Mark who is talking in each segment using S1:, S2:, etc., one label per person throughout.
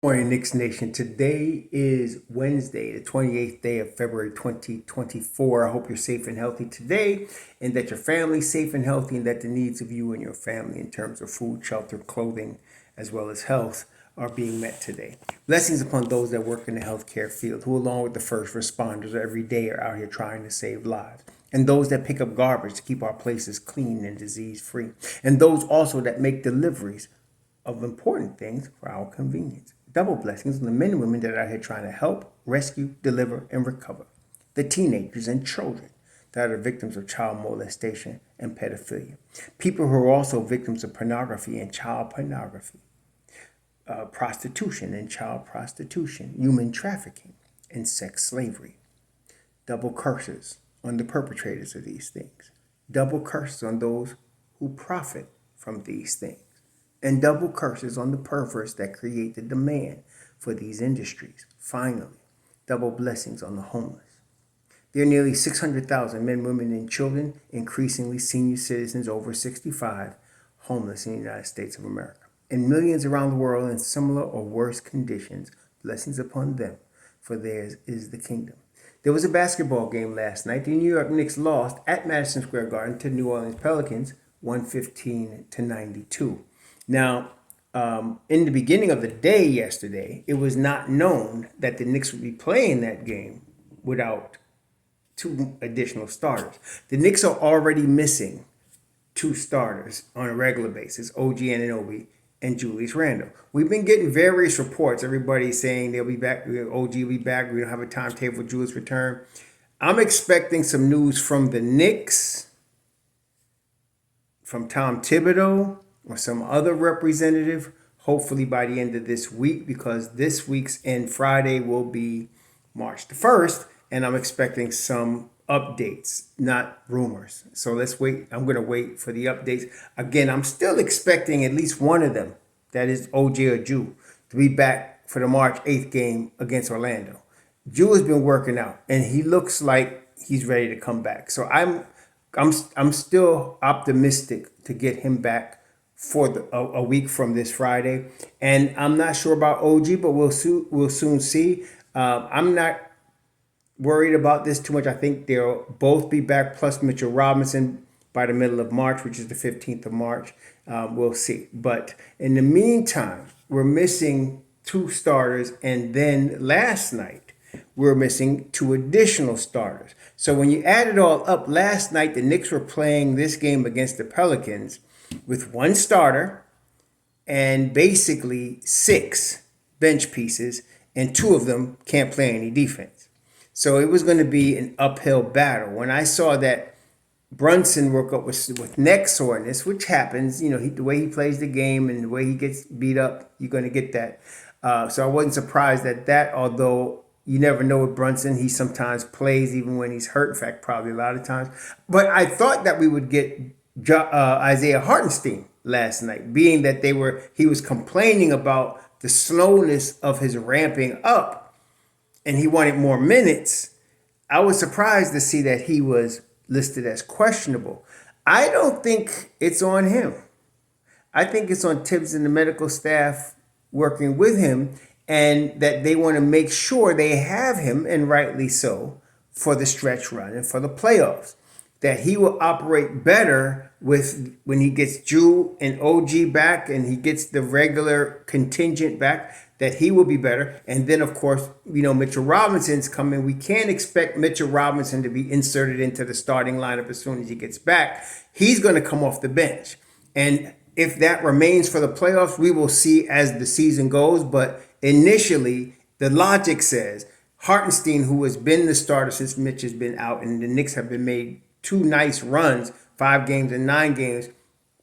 S1: Morning, Knicks Nation. Today is Wednesday, the 28th day of February 2024. I hope you're safe and healthy today, and that your family's safe and healthy, and that the needs of you and your family in terms of food, shelter, clothing, as well as health are being met today. Blessings upon those that work in the healthcare field, who, along with the first responders, every day are out here trying to save lives. And those that pick up garbage to keep our places clean and disease free. And those also that make deliveries of important things for our convenience. Double blessings on the men and women that are out here trying to help, rescue, deliver, and recover. The teenagers and children that are victims of child molestation and pedophilia. People who are also victims of pornography and child pornography, prostitution and child prostitution, human trafficking, and sex slavery. Double curses on the perpetrators of these things. Double curses on those who profit from these things, and double curses on the perverts that create the demand for these industries. Finally, double blessings on the homeless. There are nearly 600,000 men, women, and children, increasingly senior citizens over 65, homeless in the United States of America, and millions around the world in similar or worse conditions. Blessings upon them, for theirs is the kingdom. There was a basketball game last night. The New York Knicks lost at Madison Square Garden to New Orleans Pelicans, 115 to 92. Now, in the beginning of the day yesterday, it was not known that the Knicks would be playing that game without two additional starters. The Knicks are already missing two starters on a regular basis, OG Anunoby and Julius Randle. We've been getting various reports. Everybody's saying they'll be back, OG will be back. We don't have a timetable for Julius' return. I'm expecting some news from the Knicks, from Tom Thibodeau, or some other representative, hopefully by the end of this week, because this week's end Friday will be March the 1st, and I'm expecting some updates, not rumors. So let's wait. I'm going to wait for the updates. Again, I'm still expecting at least one of them, that is OJ or Jew, to be back for the March 8th game against Orlando. Jew has been working out, and he looks like he's ready to come back. So I'm still optimistic to get him back for a week from this Friday. And I'm not sure about OG, but we'll soon see. I'm not worried about this too much. I think they'll both be back, plus Mitchell Robinson by the middle of March, which is the 15th of March. We'll see. But in the meantime, we're missing two starters. And then last night, we're missing two additional starters. So when you add it all up, last night, the Knicks were playing this game against the Pelicans with one starter and basically six bench pieces, and two of them can't play any defense. So it was going to be an uphill battle. When I saw that Brunson woke up with neck soreness, which happens, the way he plays the game and the way he gets beat up, you're going to get that. So I wasn't surprised at that, although you never know with Brunson. He sometimes plays even when he's hurt. In fact, probably a lot of times. But I thought that we would get Isaiah Hartenstein last night, being that he was complaining about the slowness of his ramping up and he wanted more minutes. I was surprised to see that he was listed as questionable. I don't think it's on him. I think it's on Tibbs and the medical staff working with him, and that they want to make sure they have him, and rightly so, for the stretch run and for the playoffs. That he will operate better when he gets Drew and OG back and he gets the regular contingent back, that he will be better. And then, of course, Mitchell Robinson's coming. We can't expect Mitchell Robinson to be inserted into the starting lineup as soon as he gets back. He's going to come off the bench. And if that remains for the playoffs, we will see as the season goes. But initially, the logic says Hartenstein, who has been the starter since Mitch has been out, and the Knicks have been made two nice runs, 5 games and 9 games,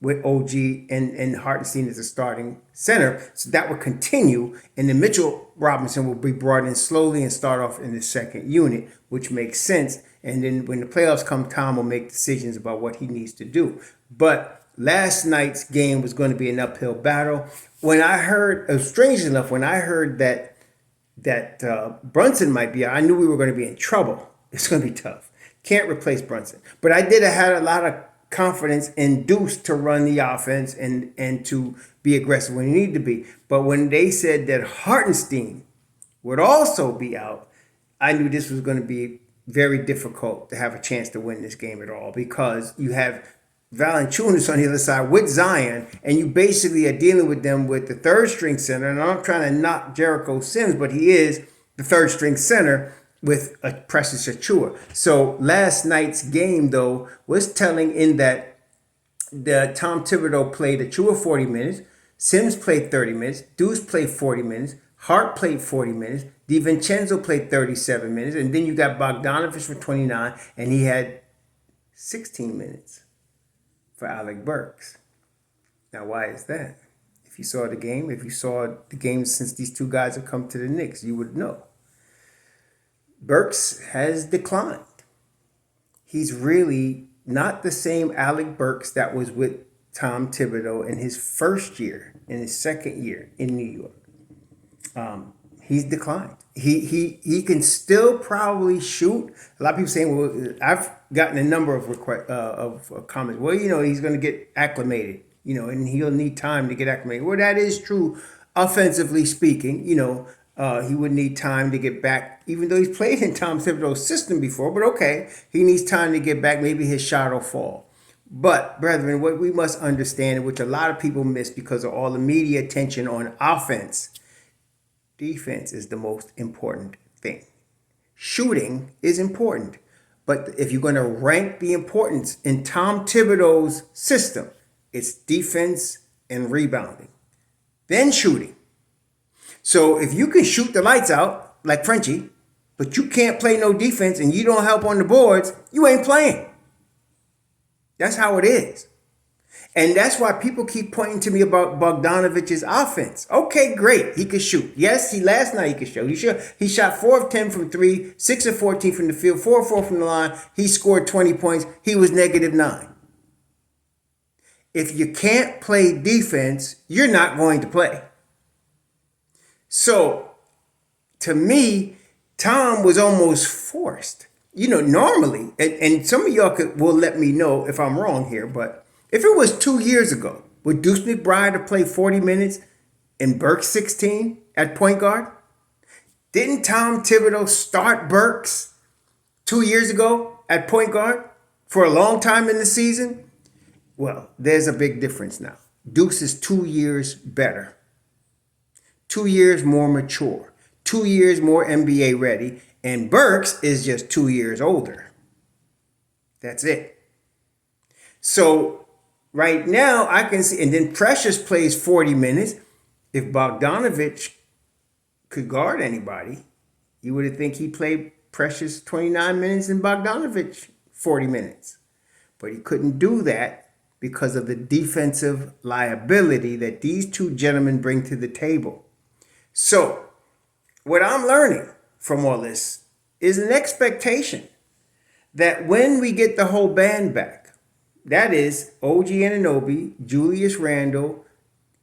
S1: with OG and Hartenstein as a starting center. So that will continue, and then Mitchell Robinson will be brought in slowly and start off in the second unit, which makes sense. And then when the playoffs come, Tom will make decisions about what he needs to do. But last night's game was going to be an uphill battle. When I heard, strangely enough, when I heard that Brunson might be out, I knew we were going to be in trouble. It's going to be tough. Can't replace Brunson. But I had a lot of confidence in Deuce to run the offense and to be aggressive when he needed to be. But when they said that Hartenstein would also be out, I knew this was going to be very difficult to have a chance to win this game at all, because you have Valanciunas on the other side with Zion, and you basically are dealing with them with the third string center. And I'm not trying to knock Jericho Sims, but he is the third string center with a Precious Achiuwa. So last night's game, though, was telling in that the Tom Thibodeau played Achiuwa 40 minutes, Sims played 30 minutes, Deuce played 40 minutes, Hart played 40 minutes, DiVincenzo played 37 minutes, and then you got Bogdanovich for 29, and he had 16 minutes for Alec Burks. Now, why is that? If you saw the game, if you saw the game since these two guys have come to the Knicks, you would know. Burks has declined. He's really not the same Alec Burks that was with Tom Thibodeau in his first year, in his second year in New York. He's declined. He can still probably shoot. A lot of people saying, well, I've gotten a number of comments. Well, he's going to get acclimated, and he'll need time to get acclimated. Well, that is true, offensively speaking. He would need time to get back, even though he's played in Tom Thibodeau's system before. But okay, he needs time to get back. Maybe his shot will fall. But, brethren, what we must understand, which a lot of people miss because of all the media attention on offense, defense is the most important thing. Shooting is important. But if you're going to rank the importance in Tom Thibodeau's system, it's defense and rebounding. Then shooting. So if you can shoot the lights out, like Frenchie, but you can't play no defense and you don't help on the boards, you ain't playing. That's how it is. And that's why people keep pointing to me about Bogdanovich's offense. Okay, great. He could shoot. Yes, last night he could shoot. He shot 4 of 10 from 3, 6 of 14 from the field, 4 of 4 from the line. He scored 20 points. He was -9. If you can't play defense, you're not going to play. So, to me, Tom was almost forced. Normally, and some of y'all will let me know if I'm wrong here, but if it was 2 years ago, would Deuce McBride have played 40 minutes and Burks 16 at point guard? Didn't Tom Thibodeau start Burks 2 years ago at point guard for a long time in the season? Well, there's a big difference now. Deuce is 2 years better, 2 years more mature, 2 years more NBA ready, and Burks is just 2 years older. That's it. So right now I can see, and then Precious plays 40 minutes. If Bogdanovich could guard anybody, you would think he played Precious 29 minutes and Bogdanovich 40 minutes. But he couldn't do that because of the defensive liability that these two gentlemen bring to the table. So what I'm learning from all this is an expectation that when we get the whole band back, that is OG Anunoby, Julius Randle,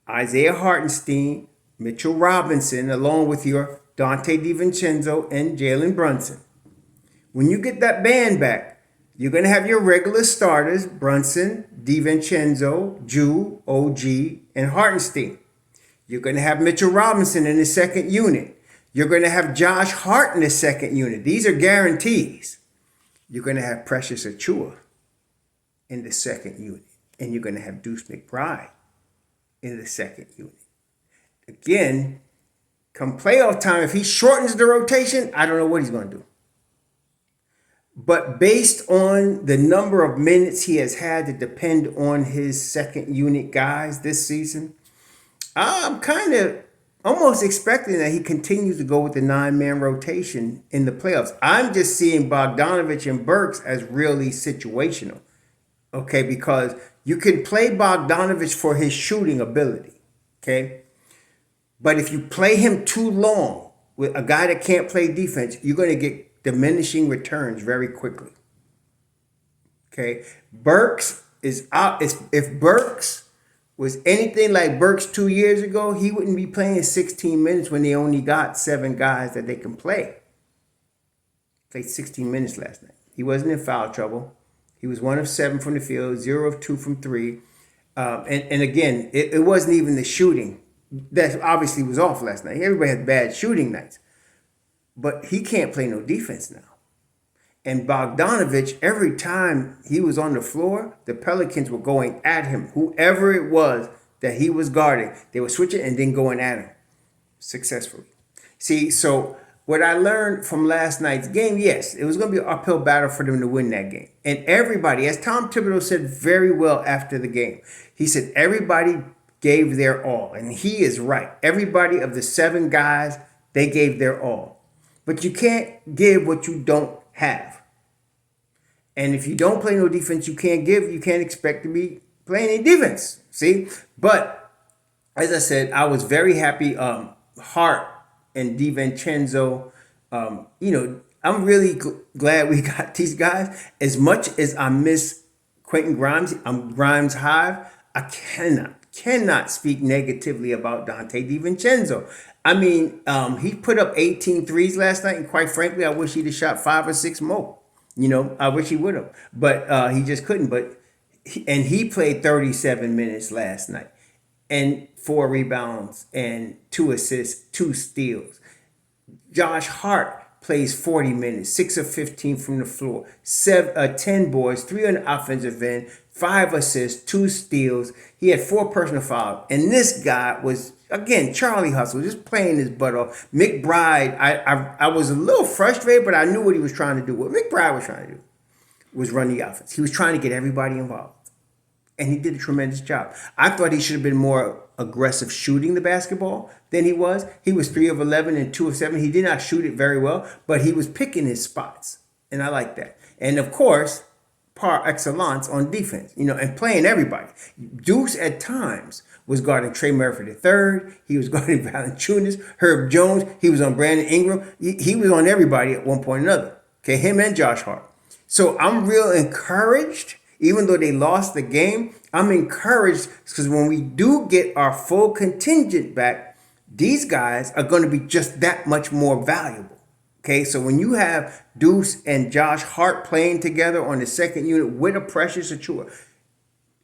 S1: Isaiah Hartenstein, Mitchell Robinson, along with your Dante DiVincenzo and Jalen Brunson. When you get that band back, you're going to have your regular starters, Brunson, DiVincenzo, Ju, OG, and Hartenstein. You're going to have Mitchell Robinson in the second unit. You're going to have Josh Hart in the second unit. These are guarantees. You're going to have Precious Achiuwa in the second unit. And you're going to have Deuce McBride in the second unit. Again, come playoff time, if he shortens the rotation, I don't know what he's going to do. But based on the number of minutes he has had to depend on his second unit guys this season, I'm kind of almost expecting that he continues to go with the 9-man rotation in the playoffs. I'm just seeing Bogdanovich and Burks as really situational. Okay, because you can play Bogdanovich for his shooting ability. Okay. But if you play him too long with a guy that can't play defense, you're going to get diminishing returns very quickly. Okay. Burks is out. If Burks was anything like Burks 2 years ago, he wouldn't be playing 16 minutes when they only got 7 guys that they can play. Played 16 minutes last night. He wasn't in foul trouble. He was 1 of 7 from the field, 0 of 2 from three. And again, it wasn't even the shooting. That obviously was off last night. Everybody had bad shooting nights. But he can't play no defense now. And Bogdanovich, every time he was on the floor, the Pelicans were going at him. Whoever it was that he was guarding, they were switching and then going at him successfully. See, so what I learned from last night's game, yes, it was going to be an uphill battle for them to win that game. And everybody, as Tom Thibodeau said very well after the game, he said everybody gave their all. And he is right. Everybody of the 7 guys, they gave their all. But you can't give what you don't have. And if you don't play no defense, you can't expect to be playing any defense. See? But as I said, I was very happy. Hart and DiVincenzo, I'm really glad we got these guys. As much as I miss Quentin Grimes, I'm Grimes Hive, I cannot speak negatively about Dante DiVincenzo. I mean, he put up 18 threes last night, and quite frankly, I wish he'd have shot 5 or 6 more. I wish he would have, but he just couldn't. He played 37 minutes last night, and 4 rebounds and 2 assists, 2 steals. Josh Hart plays 40 minutes, 6 of 15 from the floor, 10 boards, 3 on the offensive end, 5 assists, 2 steals. He had 4 personal fouls. And this guy was, again, Charlie Hustle, just playing his butt off. McBride, I was a little frustrated, but I knew what he was trying to do. What McBride was trying to do was run the offense. He was trying to get everybody involved. And he did a tremendous job. I thought he should have been more aggressive shooting the basketball than he was. He was 3 of 11 and 2 of 7. He did not shoot it very well, but he was picking his spots. And I like that. And of course, par excellence on defense, and playing everybody. Deuce at times was guarding Trey Murphy III. He was guarding Valanciunas, Herb Jones. He was on Brandon Ingram. He was on everybody at one point or another. Okay, him and Josh Hart. So I'm real encouraged. Even though they lost the game, I'm encouraged because when we do get our full contingent back, these guys are going to be just that much more valuable. Okay, so when you have Deuce and Josh Hart playing together on the second unit with a Precious Achiuwa,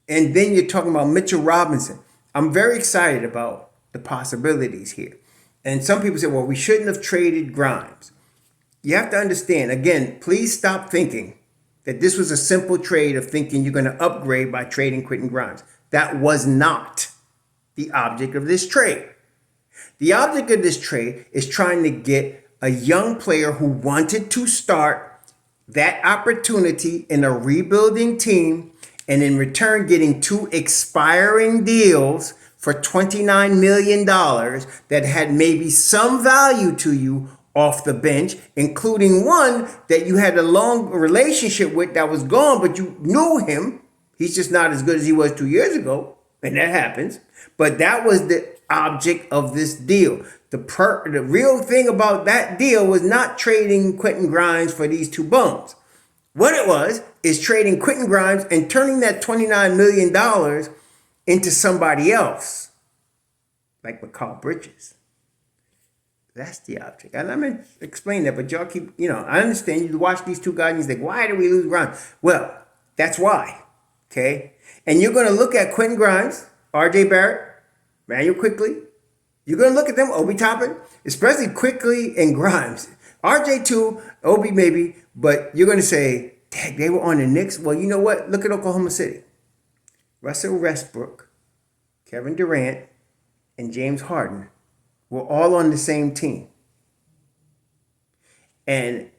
S1: and then you're talking about Mitchell Robinson, I'm very excited about the possibilities here. And some people say, well, we shouldn't have traded Grimes. You have to understand, again, please stop thinking that this was a simple trade of thinking you're going to upgrade by trading Quentin Grimes. That was not the object of this trade. The object of this trade is trying to get a young player who wanted to start that opportunity in a rebuilding team, and in return getting 2 expiring deals for $29 million that had maybe some value to you off the bench, including one that you had a long relationship with that was gone, but you knew him. He's just not as good as he was 2 years ago, and that happens. But that was the object of this deal. The real thing about that deal was not trading Quentin Grimes for these 2 bums. What it was is trading Quentin Grimes and turning that $29 million into somebody else, like Mikal Bridges. That's the object. And I'm going to explain that, but y'all keep, I understand you watch these 2 guys and you think, why did we lose Grimes? Well, that's why, okay? And you're going to look at Quentin Grimes, RJ Barrett, Manuel Quickly. You're going to look at them, Obi Toppin, especially Quickly and Grimes. RJ too, Obi maybe, but you're going to say, dang, they were on the Knicks. Well, you know what? Look at Oklahoma City. Russell Westbrook, Kevin Durant, and James Harden were all on the same team. And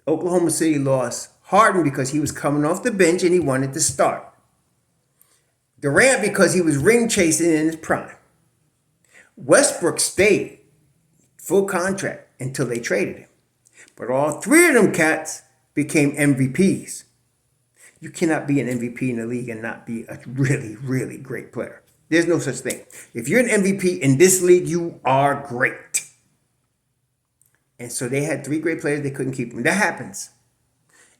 S1: Oklahoma City lost Harden because he was coming off the bench and he wanted to start. Durant because he was ring chasing in his prime. Westbrook stayed full contract until they traded him. But all 3 of them cats became MVPs. You cannot be an MVP in the league and not be a really, really great player. There's no such thing. If you're an MVP in this league, you are great. And so they had 3 great players. They couldn't keep them. That happens.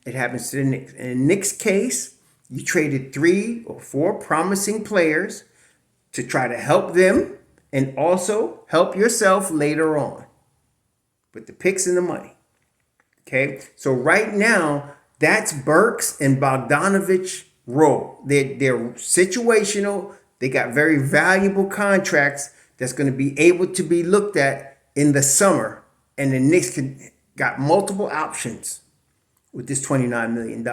S1: It happens to the Knicks. In the Knicks case, you traded 3 or 4 promising players to try to help them and also help yourself later on with the picks and the money. Okay? So right now, That's Burks and Bogdanovich role. They're situational. They got very valuable contracts that's going to be able to be looked at in the summer. And the Knicks got multiple options with this $29 million.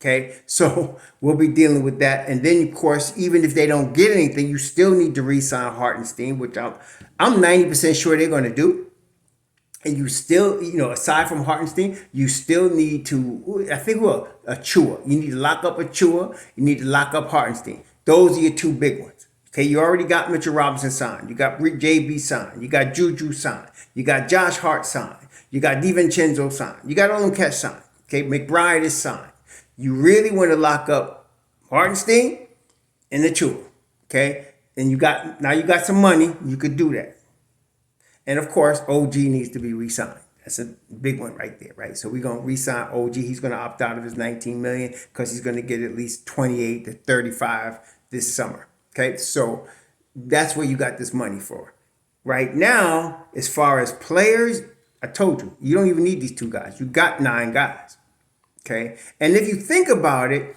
S1: Okay, so we'll be dealing with that. And then, of course, even if they don't get anything, you still need to re-sign Hartenstein, which I'm 90% sure they're going to do. And you still, aside from Hartenstein, you still need to, I think, Achua. You need to lock up Achua. You need to lock up Hartenstein. Those are your two big ones. Okay, you already got Mitchell Robinson signed. You got JB signed. You got Juju signed. You got Josh Hart signed. You got DiVincenzo signed. You got Olin Catch signed. Okay, McBride is signed. You really want to lock up Hartenstein and Achua. Okay, and you got some money. You could do that. And of course, OG needs to be re-signed. That's a big one right there, right? So we're going to re-sign OG. He's going to opt out of his $19 million because he's going to get at least 28 to 35 this summer. Okay, so that's what you got this money for. Right now, as far as players, I told you, you don't even need these two guys. You got 9 guys. Okay, and if you think about it,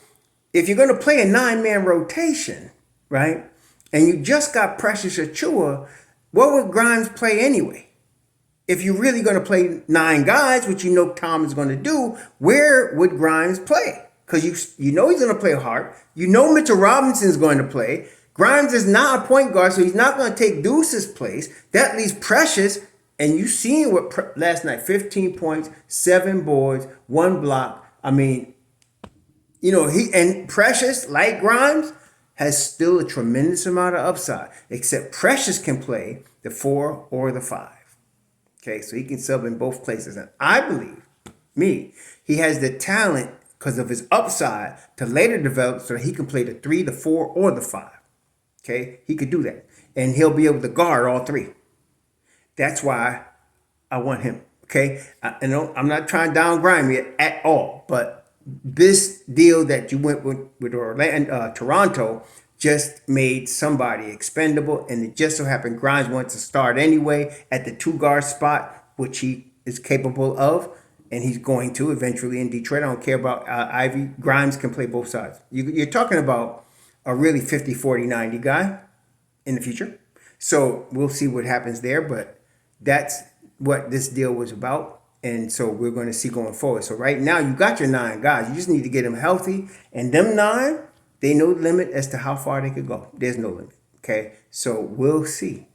S1: if you're going to play a 9-man rotation, right, and you just got Precious Achua, what would Grimes play anyway? If you're really going to play 9 guys, which you know Tom is going to do, where would Grimes play? Because you know he's going to play Hart. You know Mitchell Robinson is going to play. Grimes is not a point guard, so he's not going to take Deuce's place. That leaves Precious, and you seen what last night, 15 points, 7 boards, 1 block. I mean, Precious, like Grimes, has still a tremendous amount of upside, except Precious can play the 4 or the 5. Okay, so he can sub in both places. And I believe, he has the talent because of his upside to later develop so that he can play the 3, the 4, or the 5. Okay, he could do that. And he'll be able to guard all 3. That's why I want him. Okay, I'm not trying to down Grimy at all, but this deal that you went with Toronto just made somebody expendable, and it just so happened Grimes wants to start anyway at the 2-guard spot, which he is capable of, and he's going to eventually in Detroit. I don't care about Ivy. Grimes can play both sides. You're talking about a really 50, 40, 90 guy in the future. So we'll see what happens there, but that's what this deal was about. And so we're going to see going forward. So right now you got your 9 guys. You just need to get them healthy. And them 9, they know the limit as to how far they could go. There's no limit. Okay. So we'll see.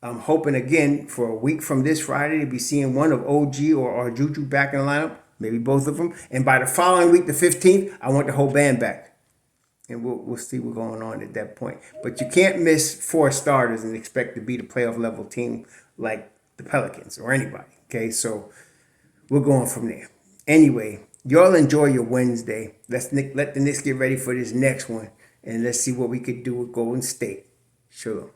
S1: I'm hoping again for a week from this Friday to be seeing one of OG or Juju back in the lineup. Maybe both of them. And by the following week, the 15th, I want the whole band back. And we'll see what's going on at that point. But you can't miss 4 starters and expect to beat a playoff level team like the Pelicans or anybody. Okay, so we're going from there. Anyway, y'all enjoy your Wednesday. Let the Knicks get ready for this next one. And let's see what we could do with Golden State. Sure.